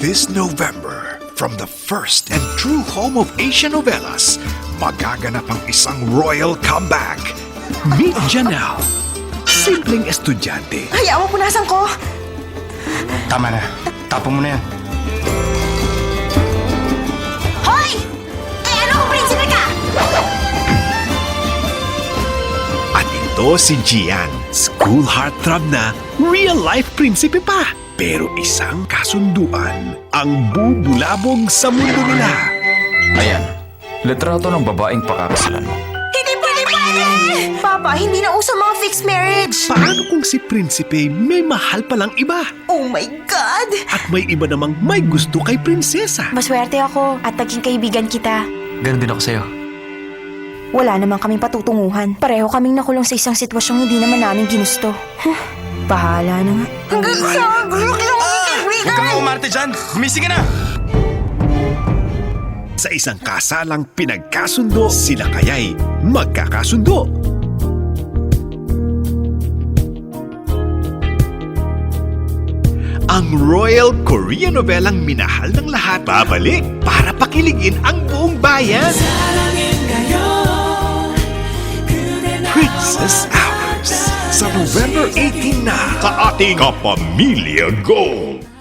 This November, from the first and true home of Asian novellas, magaganap ang isang royal comeback. Meet Janelle, simpleng estudyante. Hayaan mo, punasan ko! Tama na. Tapon mo na yan. Hoy! Eh, ano kung prinsipe ka? At ito si Gian, school heartthrob na real-life prinsipe pa. Pero isang kasunduan ang bubulabog sa mundo nila. Ayan, litrato ng babaeng pakakasalan mo. Hindi pwede! Papa, hindi na uso mga fixed marriage! Paano kung si prinsipe may mahal palang iba? Oh my God! At may iba namang may gusto kay prinsesa? Maswerte ako at naging kaibigan kita. Ganon din ako sa'yo. Wala naman kaming patutunguhan. Pareho kaming nakulong sa isang sitwasyong hindi naman namin ginusto. Bahala na nga. Hanggang sa gulok lang ang Huwag ka nga umarte dyan! Gumising ka na! Sa isang kasalang pinagkasundo, sila kaya'y magkakasundo. Ang Royal Korean novelang minahal ng lahat babalik para pakiligin ang buong bayan. Princess Hours sa November 18 na sa ating Kapamilya Gold.